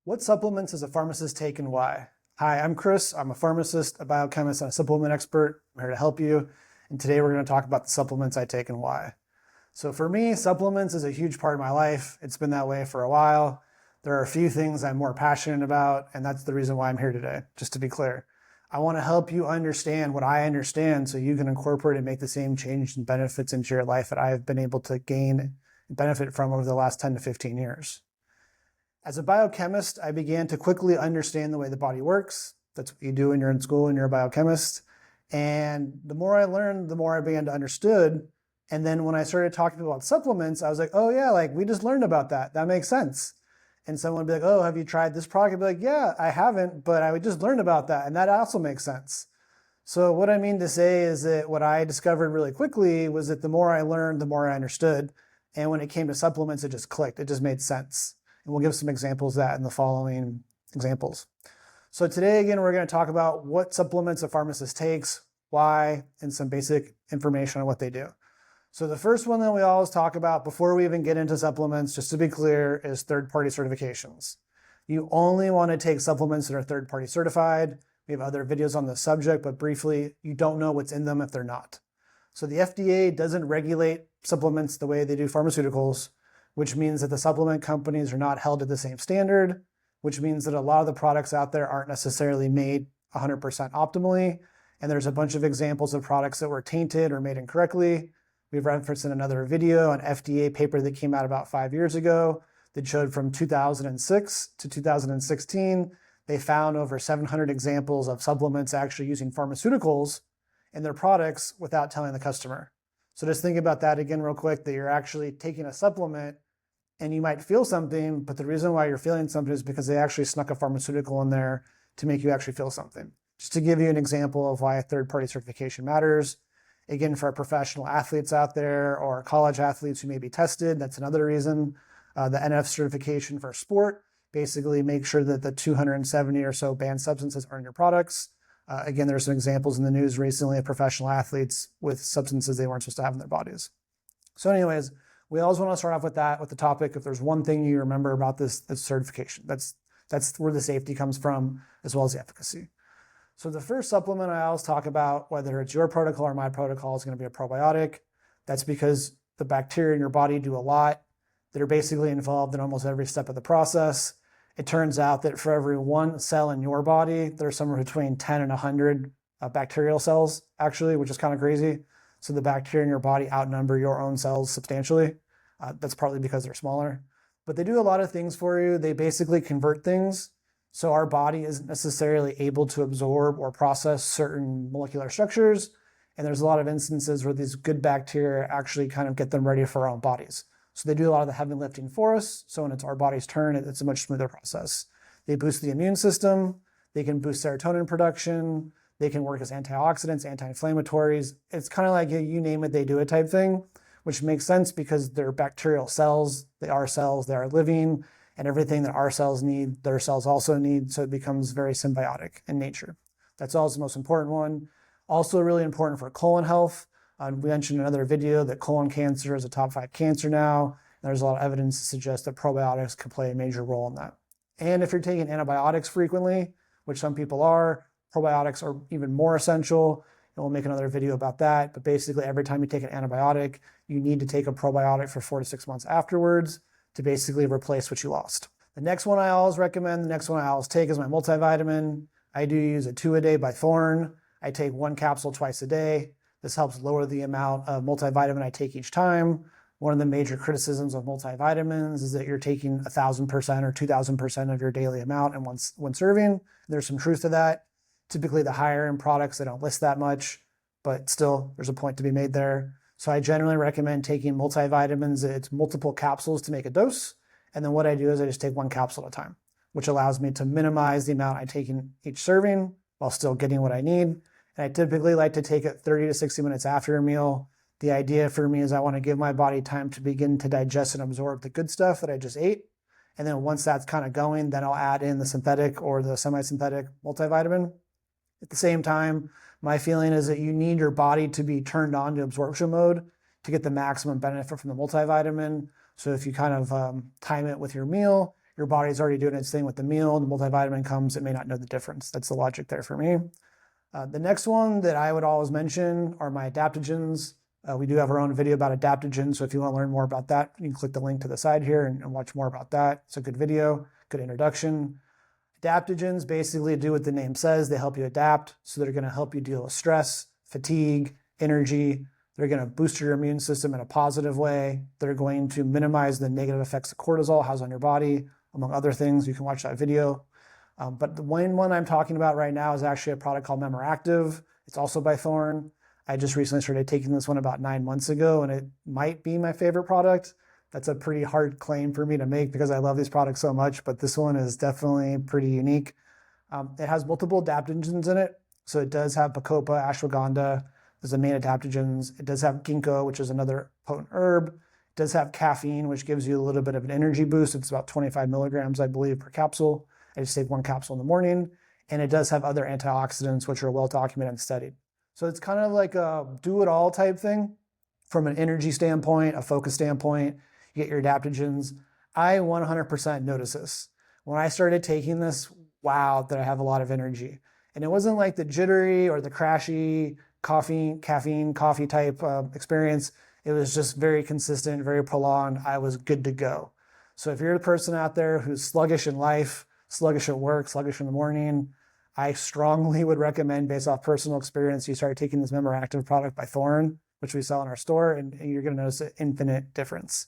What supplements does a pharmacist take and why? Hi, I'm Kris. I'm a pharmacist, a biochemist, and a supplement expert. I'm here to help you. And today we're going to talk about the supplements I take and why. So for me, supplements is a huge part of my life. It's been that way for a while. There are a few things I'm more passionate about, and that's the reason why I'm here today, just to be clear. I want to help you understand what I understand so you can incorporate and make the same change and benefits into your life that I've been able to gain and benefit from over the last 10 to 15 years. As a biochemist, I began to quickly understand the way the body works. That's what you do when you're in school and you're a biochemist. And the more I learned, the more I began to understood. And then when I started talking about supplements, I was like, oh yeah, like we just learned about that. That makes sense. And someone would be like, oh, have you tried this product? I'd be like, yeah, I haven't, but I would just learn about that. And that also makes sense. So what I mean to say is that what I discovered really quickly was that the more I learned, the more I understood. And when it came to supplements, it just clicked. It just made sense. And we'll give some examples of that in the following examples. So today, again, we're going to talk about what supplements a pharmacist takes, why, and some basic information on what they do. So the first one that we always talk about before we even get into supplements, just to be clear, is third-party certifications. You only want to take supplements that are third-party certified. We have other videos on this subject, but briefly, you don't know what's in them if they're not. So the FDA doesn't regulate supplements the way they do pharmaceuticals, which means that the supplement companies are not held to the same standard, which means that a lot of the products out there aren't necessarily made 100% optimally. And there's a bunch of examples of products that were tainted or made incorrectly. We've referenced in another video an FDA paper that came out about 5 years ago that showed from 2006 to 2016, they found over 700 examples of supplements actually using pharmaceuticals in their products without telling the customer. So just think about that again real quick, that you're actually taking a supplement and you might feel something, but the reason why you're feeling something is because they actually snuck a pharmaceutical in there to make you actually feel something. Just to give you an example of why a third-party certification matters. Again, for our professional athletes out there or college athletes who may be tested, that's another reason. The NF certification for sport basically makes sure that the 270 or so banned substances are in your products. Again, there's some examples in the news recently of professional athletes with substances they weren't supposed to have in their bodies. So anyways, we always want to start off with that, with the topic. If there's one thing you remember about this certification, that's where the safety comes from, as well as the efficacy. So the first supplement I always talk about, whether it's your protocol or my protocol, is going to be a probiotic. That's because the bacteria in your body do a lot. They're basically involved in almost every step of the process. It turns out that for every one cell in your body, there's somewhere between 10 and 100 bacterial cells, actually, which is kind of crazy. So the bacteria in your body outnumber your own cells substantially. That's partly because they're smaller. But they do a lot of things for you. They basically convert things. So our body isn't necessarily able to absorb or process certain molecular structures. And there's a lot of instances where these good bacteria actually kind of get them ready for our own bodies. So they do a lot of the heavy lifting for us. So when it's our body's turn, it's a much smoother process. They boost the immune system. They can boost serotonin production. They can work as antioxidants, anti-inflammatories. It's kind of like you name it, they do it type thing, which makes sense because they're bacterial cells. They are cells, they are living, and everything that our cells need, their cells also need. So it becomes very symbiotic in nature. That's also the most important one. Also really important for colon health. We mentioned in another video that colon cancer is a top 5 cancer now. There's a lot of evidence to suggest that probiotics could play a major role in that. And if you're taking antibiotics frequently, which some people are, probiotics are even more essential. And we'll make another video about that. But basically, every time you take an antibiotic, you need to take a probiotic for 4 to 6 months afterwards to basically replace what you lost. The next one I always recommend, the next one I always take is my multivitamin. I do use a 2-a-day by Thorne. I take 1 capsule twice a day. This helps lower the amount of multivitamin I take each time. One of the major criticisms of multivitamins is that you're taking 1,000% or 2,000% of your daily amount in one serving. There's some truth to that. Typically the higher end products, they don't list that much, but still there's a point to be made there. So I generally recommend taking multivitamins. It's multiple capsules to make a dose. And then what I do is I just take 1 capsule at a time, which allows me to minimize the amount I take in each serving while still getting what I need. And I typically like to take it 30 to 60 minutes after a meal. The idea for me is I want to give my body time to begin to digest and absorb the good stuff that I just ate. And then once that's kind of going, then I'll add in the synthetic or the semi-synthetic multivitamin. At the same time, my feeling is that you need your body to be turned on to absorption mode to get the maximum benefit from the multivitamin. So if you kind of time it with your meal, your body's already doing its thing with the meal. The multivitamin comes, it may not know the difference. That's the logic there for me. The next one that I would always mention are my adaptogens. We do have our own video about adaptogens, so if you want to learn more about that, you can click the link to the side here and watch more about that. It's a good video, good introduction. Adaptogens basically do what the name says. They help you adapt, so they're going to help you deal with stress, fatigue, energy. They're going to boost your immune system in a positive way. They're going to minimize the negative effects that cortisol has on your body, among other things. You can watch that video. But the main one I'm talking about right now is actually a product called Memoactive. It's also by Thorne. I just recently started taking this one about 9 months ago, and it might be my favorite product. That's a pretty hard claim for me to make because I love these products so much, but this one is definitely pretty unique. It has multiple adaptogens in it. So it does have bacopa, ashwagandha as the main adaptogens. It does have ginkgo, which is another potent herb. It does have caffeine, which gives you a little bit of an energy boost. It's about 25 milligrams, I believe, per capsule. I just take 1 capsule in the morning. And it does have other antioxidants, which are well documented and studied. So it's kind of like a do-it-all type thing from an energy standpoint, a focus standpoint. You get your adaptogens. I 100% notice this. When I started taking this, wow, that I have a lot of energy. And it wasn't like the jittery or the crashy caffeine, coffee type experience. It was just very consistent, very prolonged. I was good to go. So if you're a person out there who's sluggish in life, sluggish at work, sluggish in the morning, I strongly would recommend, based off personal experience, you start taking this Memoactive product by Thorne, which we sell in our store, and you're going to notice an infinite difference.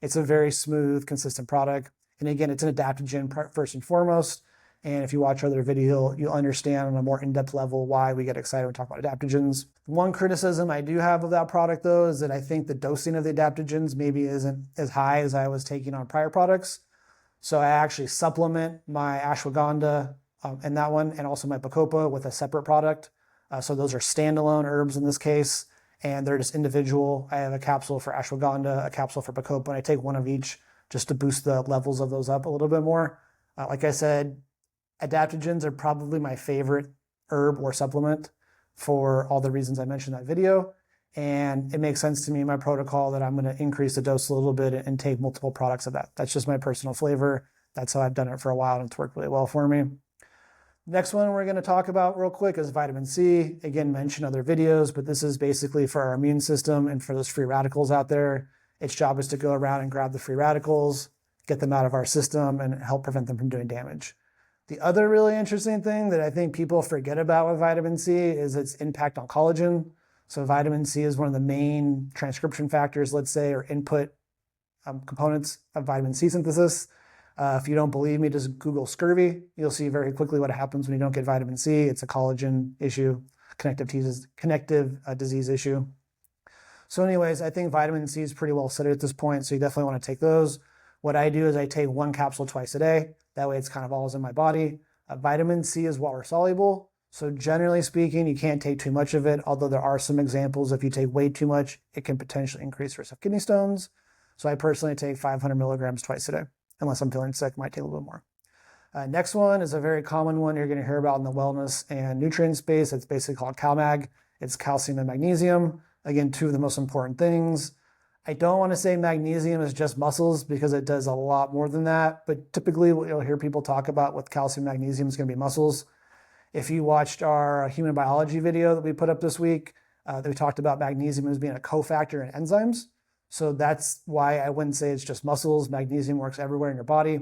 It's a very smooth, consistent product. And again, it's an adaptogen first and foremost. And if you watch our other video, you'll understand on a more in-depth level why we get excited when we talk about adaptogens. One criticism I do have of that product, though, is that I think the dosing of the adaptogens maybe isn't as high as I was taking on prior products. So I actually supplement my ashwagandha in that one, and also my bacopa with a separate product. So those are standalone herbs in this case, and they're just individual. I have a capsule for ashwagandha, a capsule for bacopa, and I take one of each just to boost the levels of those up a little bit more. Like I said, adaptogens are probably my favorite herb or supplement for all the reasons I mentioned in that video. And it makes sense to me in my protocol that I'm going to increase the dose a little bit and take multiple products of that. That's just my personal flavor. That's how I've done it for a while, and it's worked really well for me. Next one we're going to talk about real quick is vitamin C. Again, mention other videos, but this is basically for our immune system and for those free radicals out there. Its job is to go around and grab the free radicals, get them out of our system, and help prevent them from doing damage. The other really interesting thing that I think people forget about with vitamin C is its impact on collagen. So vitamin C is one of the main transcription factors, let's say, or input components of vitamin C synthesis. If you don't believe me, just Google scurvy. You'll see very quickly what happens when you don't get vitamin C. It's a collagen issue, connective disease issue. So anyways, I think vitamin C is pretty well studied at this point, so you definitely want to take those. What I do is I take 1 capsule twice a day. That way it's kind of always in my body. Vitamin C is water soluble. So generally speaking, you can't take too much of it, although there are some examples. If you take way too much, it can potentially increase risk of kidney stones. So I personally take 500 milligrams twice a day. Unless I'm feeling sick, might take a little bit more. Next one is a very common one you're going to hear about in the wellness and nutrient space. It's basically called CalMag. It's calcium and magnesium. Again, 2 of the most important things. I don't want to say magnesium is just muscles because it does a lot more than that. But typically what you'll hear people talk about with calcium and magnesium is going to be muscles. If you watched our human biology video that we put up this week, that we talked about magnesium as being a cofactor in enzymes. So that's why I wouldn't say it's just muscles. Magnesium works everywhere in your body.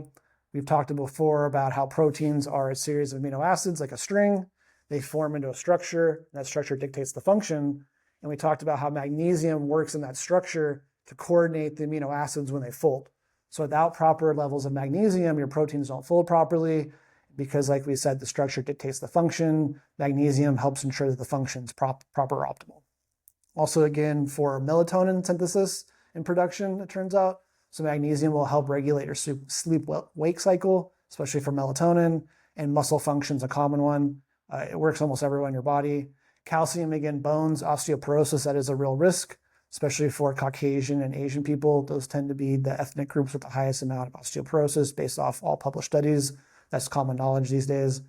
We've talked before about how proteins are a series of amino acids like a string. They form into a structure. That structure dictates the function. And we talked about how magnesium works in that structure to coordinate the amino acids when they fold. So without proper levels of magnesium, your proteins don't fold properly because, like we said, the structure dictates the function. Magnesium helps ensure that the function is proper or optimal. Also, again, for melatonin synthesis and production, it turns out. So magnesium will help regulate your sleep-wake cycle, especially for melatonin, and muscle function is a common one. It works almost everywhere in your body. Calcium, again, bones, osteoporosis, that is a real risk, especially for Caucasian and Asian people. Those tend to be the ethnic groups with the highest amount of osteoporosis based off all published studies. That's common knowledge these days.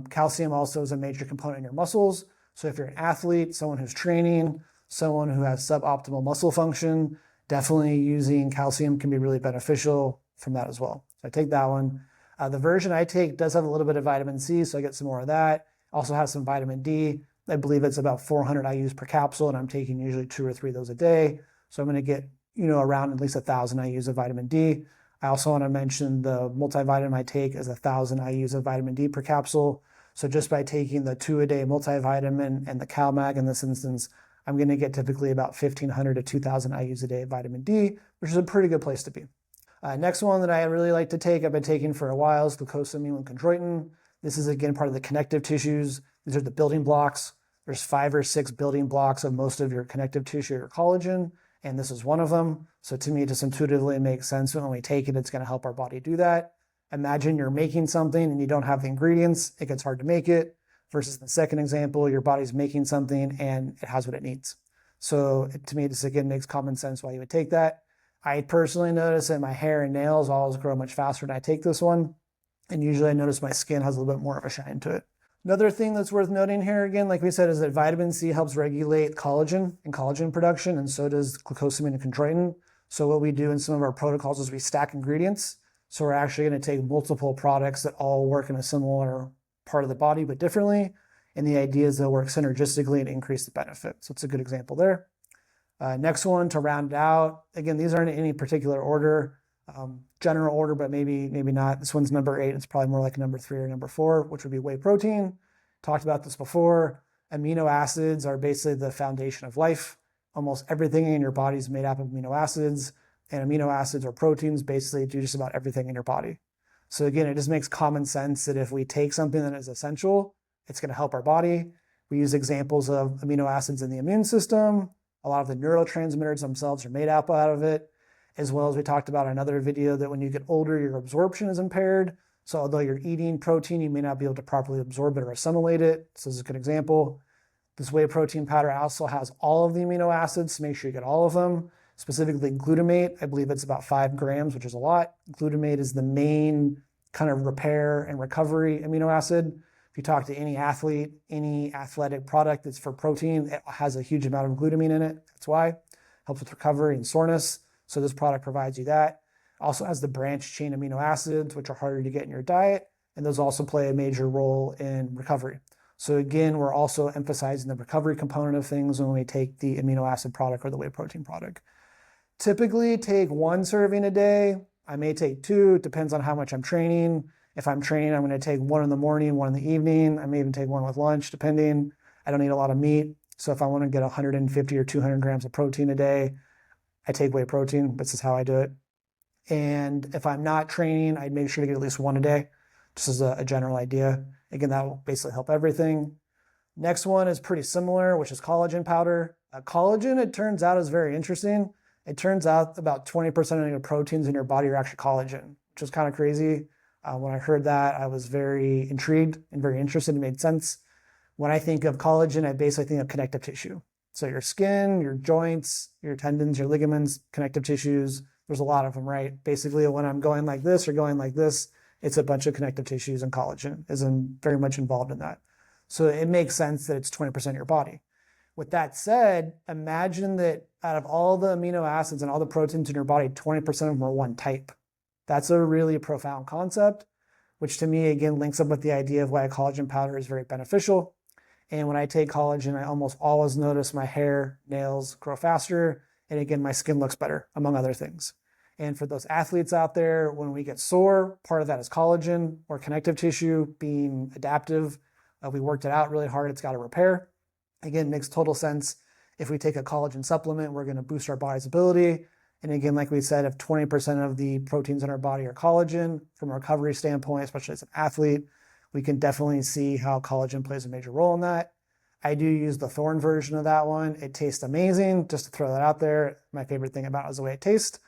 Calcium also is a major component in your muscles. So if you're an athlete, someone who's training, someone who has suboptimal muscle function, definitely using calcium can be really beneficial from that as well. So I take that one. The version I take does have a little bit of vitamin C, so I get some more of that. Also has some vitamin D. I believe it's about 400 IUs per capsule, and I'm taking usually 2 or 3 of those a day. So I'm going to get, around at least 1,000 IUs of vitamin D. I also want to mention the multivitamin I take is 1,000 IUs of vitamin D per capsule. So just by taking the 2-a-day multivitamin and the CalMag in this instance, I'm going to get typically about 1,500 to 2,000 IUs a day of vitamin D, which is a pretty good place to be. Next one that I really like to take, I've been taking for a while, is glucosamine and chondroitin. This is again part of the connective tissues. These are the building blocks. There's 5 or 6 building blocks of most of your connective tissue or collagen, and this is one of them. So to me, it just intuitively makes sense that when we take it, it's going to help our body do that. Imagine you're making something and you don't have the ingredients, it gets hard to make it, versus the second example, your body's making something and it has what it needs. So to me, this again makes common sense why you would take that. I personally notice that my hair and nails always grow much faster when I take this one. And usually I notice my skin has a little bit more of a shine to it. Another thing that's worth noting here again, like we said, is that vitamin C helps regulate collagen and collagen production, and so does glucosamine and chondroitin. So what we do in some of our protocols is we stack ingredients. So we're actually going to take multiple products that all work in a similar part of the body, but differently. And the idea is they'll work synergistically and increase the benefit. So it's a good example there. Next one to round it out. Again, these aren't in any particular order, general order, but maybe not. This one's number 8. It's probably more like number 3 or number 4, which would be whey protein. Talked about this before. Amino acids are basically the foundation of life. Almost everything in your body is made up of amino acids, and amino acids or proteins basically do just about everything in your body. So again, it just makes common sense that if we take something that is essential, it's going to help our body. We use examples of amino acids in the immune system. A lot of the neurotransmitters themselves are made up out of it, as well as we talked about in another video that when you get older, your absorption is impaired. So although you're eating protein, you may not be able to properly absorb it or assimilate it. So this is a good example. This whey protein powder also has all of the amino acids, so make sure you get all of them. Specifically glutamate, I believe it's about 5 grams, which is a lot. Glutamate is the main kind of repair and recovery amino acid. If you talk to any athlete, any athletic product that's for protein, it has a huge amount of glutamine in it. That's why. Helps with recovery and soreness. So this product provides you that. Also has the branched chain amino acids, which are harder to get in your diet. And those also play a major role in recovery. So again, we're also emphasizing the recovery component of things when we take the amino acid product or the whey protein product. Typically take 1 serving a day. I may take 2. It depends on how much I'm training. If I'm training, I'm going to take 1 in the morning, 1 in the evening. I may even take 1 with lunch, depending. I don't eat a lot of meat. So if I want to get 150 or 200 grams of protein a day, I take whey protein. This is how I do it. And if I'm not training, I'd make sure to get at least 1 a day, just as a general idea. Again, that will basically help everything. Next one is pretty similar, which is collagen powder. Collagen, it turns out, is very interesting. It turns out about 20% of your proteins in your body are actually collagen, which is kind of crazy. When I heard that, I was very intrigued and very interested. It made sense. When I think of collagen, I basically think of connective tissue. So your skin, your joints, your tendons, your ligaments, connective tissues, there's a lot of them, right? Basically, when I'm going like this or going like this, it's a bunch of connective tissues, and collagen is very much involved in that. So it makes sense that it's 20% of your body. With that said, imagine that out of all the amino acids and all the proteins in your body, 20% of them are one type. That's a really profound concept, which to me, again, links up with the idea of why a collagen powder is very beneficial. And when I take collagen, I almost always notice my hair, nails grow faster. And again, my skin looks better, among other things. And for those athletes out there, when we get sore, part of that is collagen or connective tissue being adaptive. We worked it out really hard. It's got to repair. Again, makes total sense. If we take a collagen supplement, we're going to boost our body's ability. And again, like we said, if 20% of the proteins in our body are collagen, from a recovery standpoint, especially as an athlete, we can definitely see how collagen plays a major role in that. I do use the Thorne version of that one. It tastes amazing, just to throw that out there. My favorite thing about it is the way it tastes.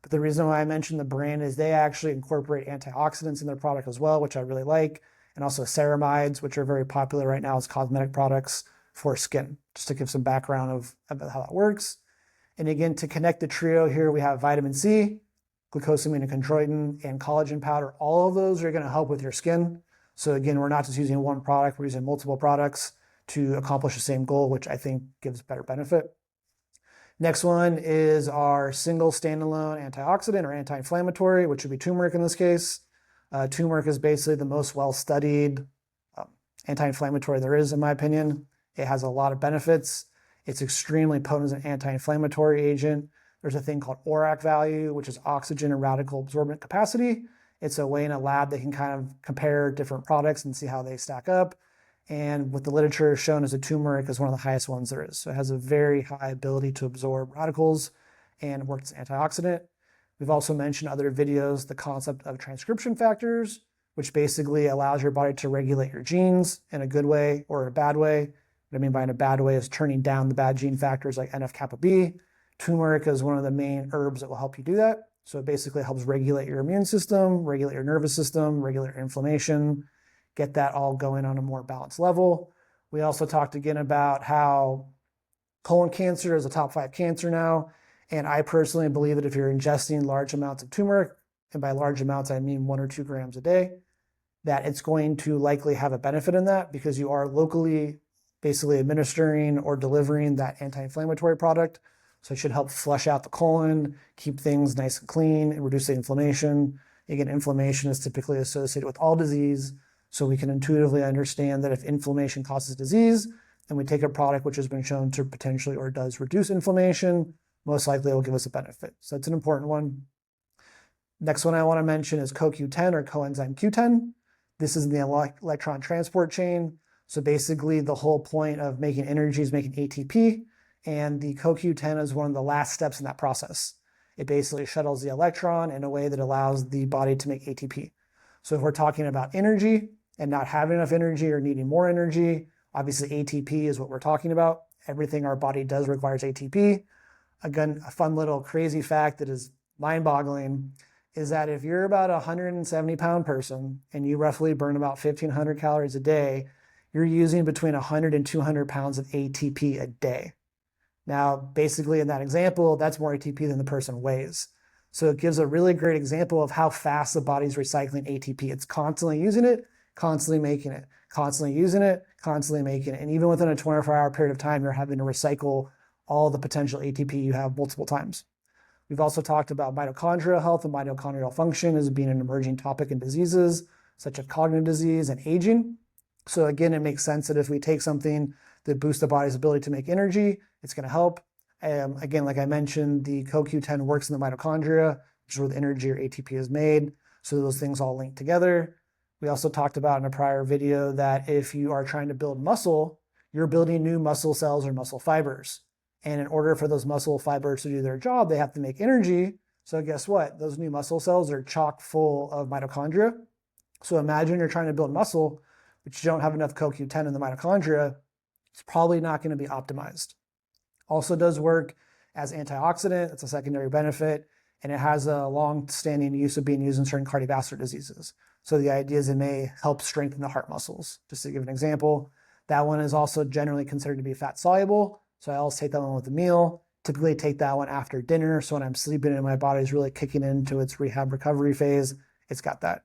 But the reason why I mentioned the brand is they actually incorporate antioxidants in their product as well, which I really like. And also ceramides, which are very popular right now as cosmetic products for skin, just to give some background of how that works. And again, to connect the trio here, we have vitamin C, glucosamine and chondroitin, and collagen powder. All of those are going to help with your skin. So again, we're not just using one product, we're using multiple products to accomplish the same goal, which I think gives better benefit. Next one is our single standalone antioxidant or anti-inflammatory, which would be turmeric in this case. Turmeric is basically the most well-studied anti-inflammatory there is, in my opinion. It has a lot of benefits. It's extremely potent as an anti-inflammatory agent. There's a thing called ORAC value, which is oxygen and radical absorbent capacity. It's a way in a lab they can kind of compare different products and see how they stack up. And with the literature shown as a turmeric is one of the highest ones there is. So it has a very high ability to absorb radicals and works as an antioxidant. We've also mentioned other videos, the concept of transcription factors, which basically allows your body to regulate your genes in a good way or a bad way. What I mean by in a bad way is turning down the bad gene factors like NF-kappa B. Turmeric is one of the main herbs that will help you do that. So it basically helps regulate your immune system, regulate your nervous system, regulate your inflammation, get that all going on a more balanced level. We also talked again about how colon cancer is a top 5 cancer now. And I personally believe that if you're ingesting large amounts of turmeric, and by large amounts, I mean 1 or 2 grams a day, that it's going to likely have a benefit in that because you are locally basically administering or delivering that anti-inflammatory product. So it should help flush out the colon, keep things nice and clean, and reduce the inflammation. Again, inflammation is typically associated with all disease. So we can intuitively understand that if inflammation causes disease, and we take a product which has been shown to potentially or does reduce inflammation, most likely it will give us a benefit. So that's an important one. Next one I want to mention is CoQ10 or coenzyme Q10. This is in the electron transport chain. So basically the whole point of making energy is making ATP, and the CoQ10 is one of the last steps in that process. It basically shuttles the electron in a way that allows the body to make ATP. So if we're talking about energy and not having enough energy or needing more energy, obviously ATP is what we're talking about. Everything our body does requires ATP. Again, a fun little crazy fact that is mind-boggling is that if you're about a 170-pound person and you roughly burn about 1,500 calories a day, you're using between 100 and 200 pounds of ATP a day. Now, basically in that example, that's more ATP than the person weighs. So it gives a really great example of how fast the body's recycling ATP. It's constantly using it, constantly making it, constantly using it, constantly making it. And even within a 24-hour period of time, you're having to recycle all the potential ATP you have multiple times. We've also talked about mitochondrial health and mitochondrial function as being an emerging topic in diseases such as cognitive disease and aging. So again, it makes sense that if we take something that boosts the body's ability to make energy, it's going to help. Again, like I mentioned, the CoQ10 works in the mitochondria, which is where the energy or ATP is made. So those things all link together. We also talked about in a prior video that if you are trying to build muscle, you're building new muscle cells or muscle fibers. And in order for those muscle fibers to do their job, they have to make energy. So guess what? Those new muscle cells are chock full of mitochondria. So imagine you're trying to build muscle, but you don't have enough CoQ10 in the mitochondria. It's probably not going to be optimized. Also does work as antioxidant. It's a secondary benefit, and it has a long-standing use of being used in certain cardiovascular diseases. So the idea is it may help strengthen the heart muscles. Just to give an example, that one is also generally considered to be fat soluble. So I always take that one with a meal. Typically take that one after dinner. So when I'm sleeping and my body is really kicking into its rehab recovery phase, it's got that.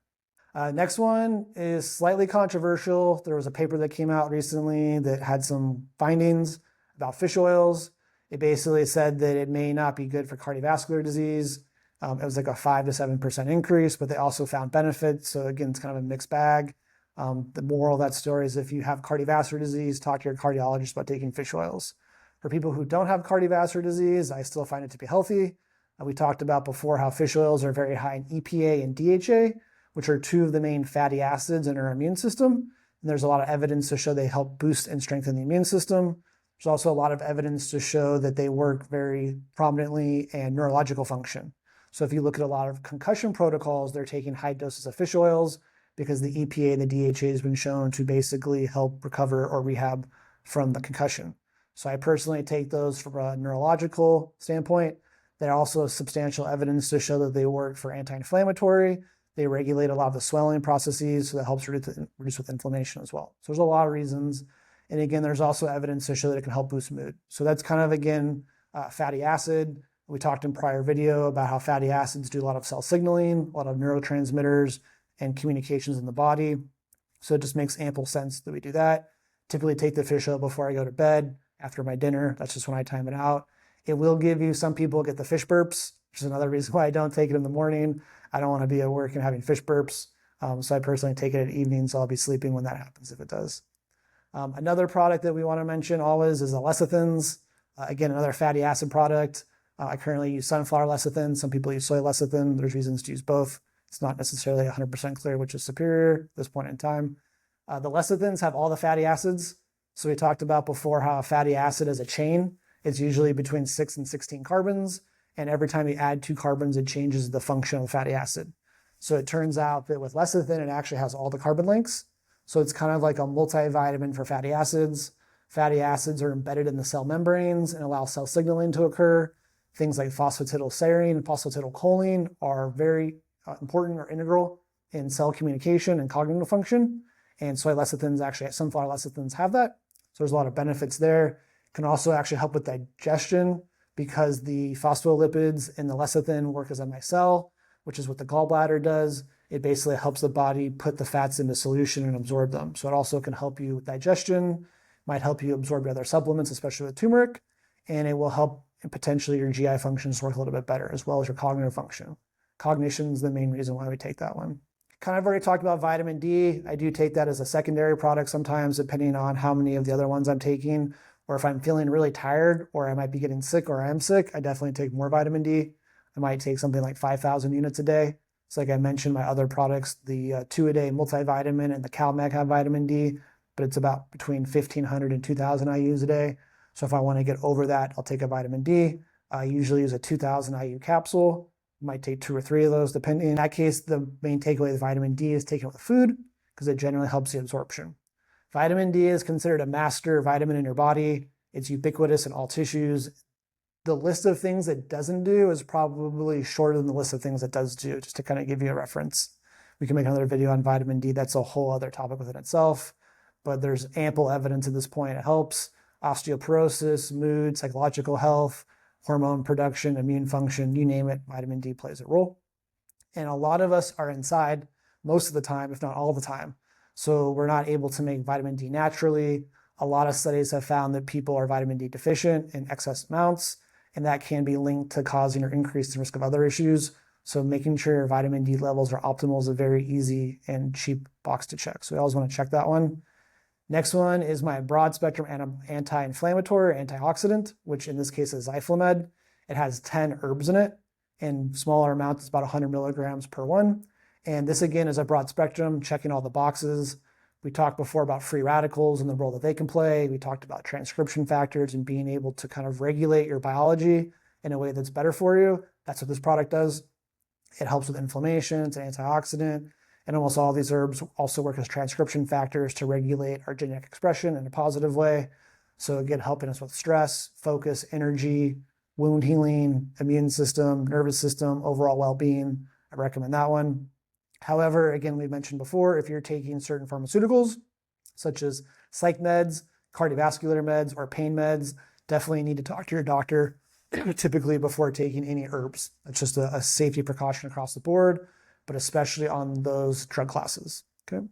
Next one is slightly controversial. There was a paper that came out recently that had some findings about fish oils. It basically said that it may not be good for cardiovascular disease. It was like a 5 to 7% increase, but they also found benefits. So again, it's kind of a mixed bag. The moral of that story is if you have cardiovascular disease, talk to your cardiologist about taking fish oils. For people who don't have cardiovascular disease, I still find it to be healthy. We talked about before how fish oils are very high in EPA and DHA, which are 2 of the main fatty acids in our immune system. And there's a lot of evidence to show they help boost and strengthen the immune system. There's also a lot of evidence to show that they work very prominently in neurological function. So if you look at a lot of concussion protocols, they're taking high doses of fish oils because the EPA and the DHA has been shown to basically help recover or rehab from the concussion. So I personally take those from a neurological standpoint. There also is substantial evidence to show that they work for anti-inflammatory. They regulate a lot of the swelling processes, so that helps reduce with inflammation as well. So there's a lot of reasons. And again, there's also evidence to show that it can help boost mood. So that's kind of, again, fatty acid. We talked in prior video about how fatty acids do a lot of cell signaling, a lot of neurotransmitters and communications in the body. So it just makes ample sense that we do that. Typically take the fish oil before I go to bed, after my dinner. That's just when I time it out. It will give you, some people get the fish burps, which is another reason why I don't take it in the morning. I don't want to be at work and having fish burps. So I personally take it at evening, so I'll be sleeping when that happens if it does. Another product that we want to mention always is the lecithins. Again, another fatty acid product. I currently use sunflower lecithin. Some people use soy lecithin. There's reasons to use both. It's not necessarily 100% clear which is superior at this point in time. The lecithins have all the fatty acids. So we talked about before how a fatty acid is a chain. It's usually between 6 and 16 carbons. And every time you add 2 carbons, it changes the function of the fatty acid. So it turns out that with lecithin, it actually has all the carbon links. So it's kind of like a multivitamin for fatty acids. Fatty acids are embedded in the cell membranes and allow cell signaling to occur. Things like phosphatidylserine and phosphatidylcholine are very important or integral in cell communication and cognitive function. And soy lecithins, actually sunflower lecithins, have that. So there's a lot of benefits there. It can also actually help with digestion because the phospholipids in the lecithin work as a micelle, which is what the gallbladder does. It basically helps the body put the fats into solution and absorb them. So it also can help you with digestion, might help you absorb your other supplements, especially with turmeric, and it will help potentially your GI functions work a little bit better, as well as your cognitive function. Cognition is the main reason why we take that one. Kind of already talked about vitamin D. I do take that as a secondary product sometimes, depending on how many of the other ones I'm taking, or if I'm feeling really tired, or I might be getting sick, or I am sick, I definitely take more vitamin D. I might take something like 5,000 units a day. So like I mentioned, my other products, the 2-a-day multivitamin and the CalMag have vitamin D, but it's about between 1,500 and 2,000 IUs a day. So if I want to get over that, I'll take a vitamin D. I usually use a 2,000 IU capsule. Might take 2 or 3 of those, depending. In that case, the main takeaway with vitamin D is taking it with food because it generally helps the absorption. Vitamin D is considered a master vitamin in your body. It's ubiquitous in all tissues. The list of things it doesn't do is probably shorter than the list of things it does do, just to kind of give you a reference. We can make another video on vitamin D. That's a whole other topic within itself, but there's ample evidence at this point it helps. Osteoporosis, mood, psychological health, hormone production, immune function, you name it, vitamin D plays a role. And a lot of us are inside most of the time, if not all the time. So we're not able to make vitamin D naturally. A lot of studies have found that people are vitamin D deficient in excess amounts, and that can be linked to causing or increasing risk of other issues. So making sure your vitamin D levels are optimal is a very easy and cheap box to check. So we always want to check that one. Next one is my broad spectrum anti-inflammatory, antioxidant, which in this case is Zyflammend. It has 10 herbs in it, and smaller amounts is about 100 milligrams per one. And this again is a broad spectrum, checking all the boxes. We talked before about free radicals and the role that they can play. We talked about transcription factors and being able to kind of regulate your biology in a way that's better for you. That's what this product does. It helps with inflammation, it's an antioxidant, and almost all these herbs also work as transcription factors to regulate our genetic expression in a positive way. So again, helping us with stress, focus, energy, wound healing, immune system, nervous system, overall well-being. I recommend that one. However, again, we mentioned before, if you're taking certain pharmaceuticals, such as psych meds, cardiovascular meds, or pain meds, definitely need to talk to your doctor, typically before taking any herbs. It's just a safety precaution across the board, but especially on those drug classes. Okay.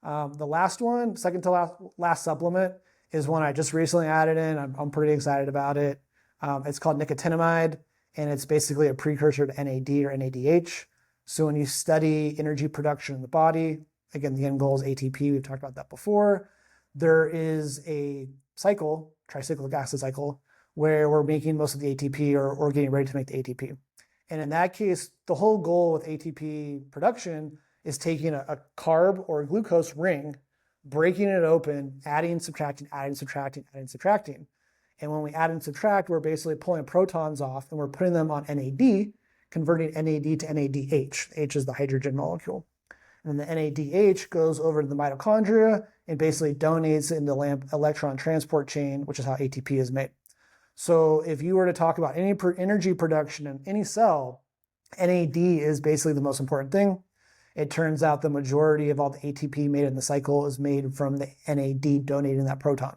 The last one, second to last supplement, is one I just recently added in. I'm pretty excited about it. It's called Nicotinamide, and it's basically a precursor to NAD or NADH. So when you study energy production in the body, again, the end goal is ATP. We've talked about that before. There is a cycle, tricyclic acid cycle, where we're making most of the ATP or getting ready to make the ATP. And in that case, the whole goal with ATP production is taking a carb or a glucose ring, breaking it open, adding, subtracting, adding, subtracting, adding, subtracting. And when we add and subtract, we're basically pulling protons off and we're putting them on NAD, converting NAD to NADH. H is the hydrogen molecule. And then the NADH goes over to the mitochondria and basically donates into the electron transport chain, which is how ATP is made. So if you were to talk about any energy production in any cell, NAD is basically the most important thing. It turns out the majority of all the ATP made in the cycle is made from the NAD donating that proton.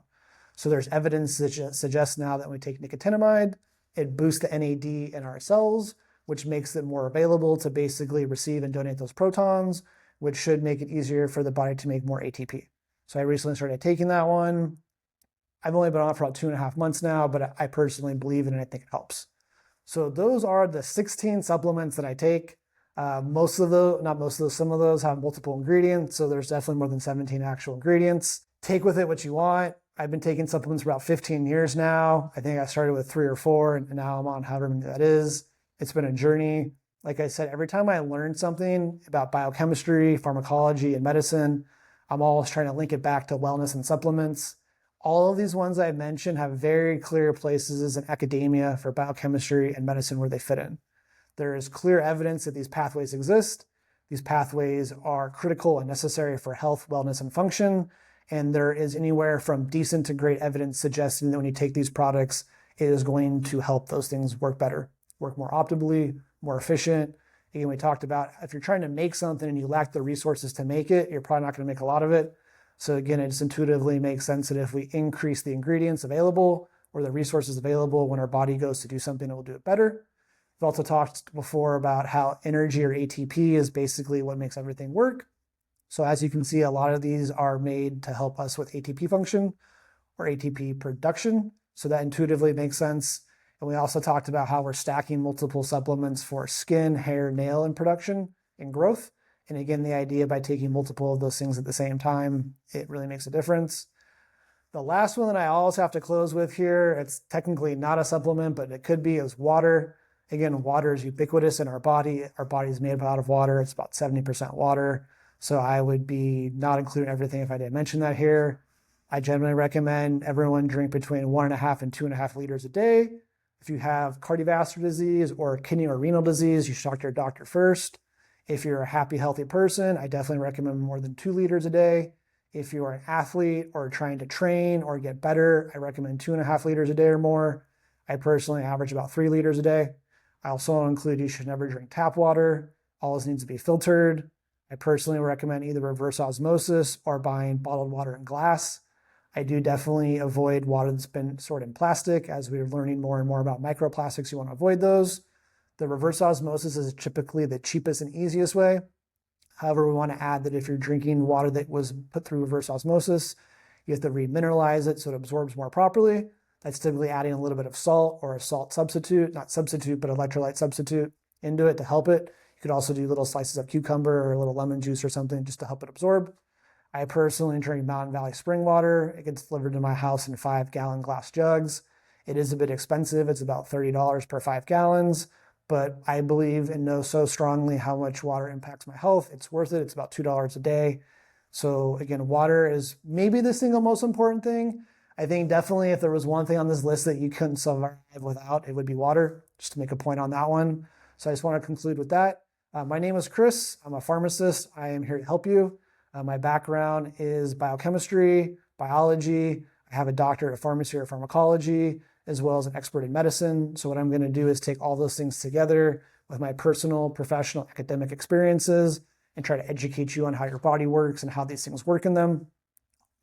So there's evidence that suggests now that when we take nicotinamide, it boosts the NAD in our cells, which makes it more available to basically receive and donate those protons, which should make it easier for the body to make more ATP. So I recently started taking that one. I've only been on it for about 2.5 months now, but I personally believe in it and I think it helps. So those are the 16 supplements that I take. Most of those, not most of those, some of those have multiple ingredients. So there's definitely more than 17 actual ingredients. Take with it what you want. I've been taking supplements for about 15 years now. I think I started with 3 or 4 and now I'm on however many that is. It's been a journey. Like I said, every time I learn something about biochemistry, pharmacology, and medicine, I'm always trying to link it back to wellness and supplements. All of these ones I mentioned have very clear places in academia for biochemistry and medicine where they fit in. There is clear evidence that these pathways exist. These pathways are critical and necessary for health, wellness, and function. And there is anywhere from decent to great evidence suggesting that when you take these products, it is going to help those things work better, work more optimally, more efficient. Again, we talked about if you're trying to make something and you lack the resources to make it, you're probably not going to make a lot of it. So again, it just intuitively makes sense that if we increase the ingredients available or the resources available when our body goes to do something, it will do it better. We've also talked before about how energy or ATP is basically what makes everything work. So as you can see, a lot of these are made to help us with ATP function or ATP production. So that intuitively makes sense. And we also talked about how we're stacking multiple supplements for skin, hair, nail, and production and growth. And again, the idea by taking multiple of those things at the same time, it really makes a difference. The last one that I always have to close with here, it's technically not a supplement, but it could be, is water. Again, water is ubiquitous in our body. Our body is made out of water. It's about 70% water. So I would be not including everything if I didn't mention that here. I generally recommend everyone drink between 1.5 and 2.5 liters a day. If you have cardiovascular disease or kidney or renal disease, you should talk to your doctor first. If you're a happy, healthy person, I definitely recommend more than 2 liters a day. If you are an athlete or trying to train or get better, I recommend 2.5 liters a day or more. I personally average about 3 liters a day. I also include you should never drink tap water. Always needs to be filtered. I personally recommend either reverse osmosis or buying bottled water in glass. I do definitely avoid water that's been stored in plastic. As we're learning more and more about microplastics, you want to avoid those. The reverse osmosis is typically the cheapest and easiest way. However, we want to add that if you're drinking water that was put through reverse osmosis, you have to remineralize it so it absorbs more properly. That's typically adding a little bit of salt or a salt substitute, not substitute, but electrolyte substitute into it to help it. You could also do little slices of cucumber or a little lemon juice or something just to help it absorb. I personally drink Mountain Valley spring water. It gets delivered to my house in 5-gallon glass jugs. It is a bit expensive. It's about $30 per 5 gallons, but I believe and know so strongly how much water impacts my health. It's worth it. It's about $2 a day. So again, water is maybe the single most important thing. I think definitely if there was one thing on this list that you couldn't survive without, it would be water, just to make a point on that one. So I just want to conclude with that. My name is Kris. I'm a pharmacist. I am here to help you. My background is biochemistry, biology. I have a doctorate of pharmacy or pharmacology, as well as an expert in medicine. So what I'm going to do is take all those things together with my personal, professional, academic experiences and try to educate you on how your body works and how these things work in them.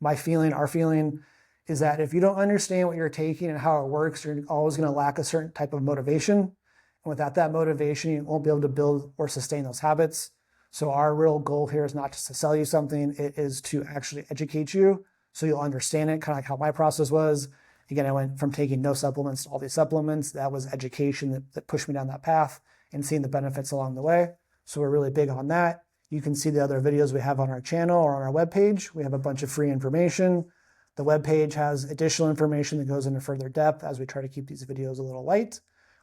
Our feeling is that if you don't understand what you're taking and how it works, you're always going to lack a certain type of motivation. And without that motivation, you won't be able to build or sustain those habits. So our real goal here is not just to sell you something, it is to actually educate you so you'll understand it, kind of like how my process was. Again, I went from taking no supplements to all these supplements. That was education that pushed me down that path and seeing the benefits along the way. So we're really big on that. You can see the other videos we have on our channel or on our webpage. We have a bunch of free information. The webpage has additional information that goes into further depth as we try to keep these videos a little light.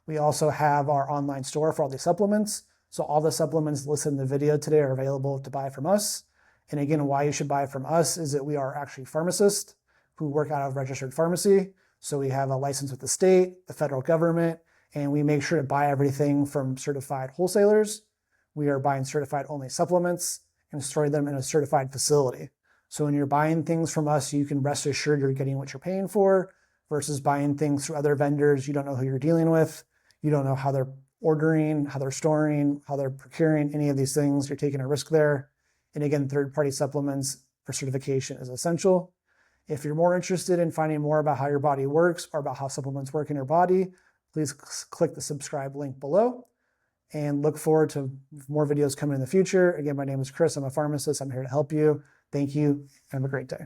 We also have our online store for all these supplements. So all the supplements listed in the video today are available to buy from us. And again, why you should buy from us is that we are actually pharmacists who work out of registered pharmacy. So we have a license with the state, the federal government, and we make sure to buy everything from certified wholesalers. We are buying certified only supplements and storing them in a certified facility. So when you're buying things from us, you can rest assured you're getting what you're paying for versus buying things through other vendors. You don't know who you're dealing with. You don't know how they're ordering, how they're storing, how they're procuring any of these things. You're taking a risk there. And again, third-party supplements for certification is essential. If you're more interested in finding more about how your body works or about how supplements work in your body, please click the subscribe link below and look forward to more videos coming in the future. Again, my name is Kris. I'm a pharmacist. I'm here to help you. Thank you. Have a great day.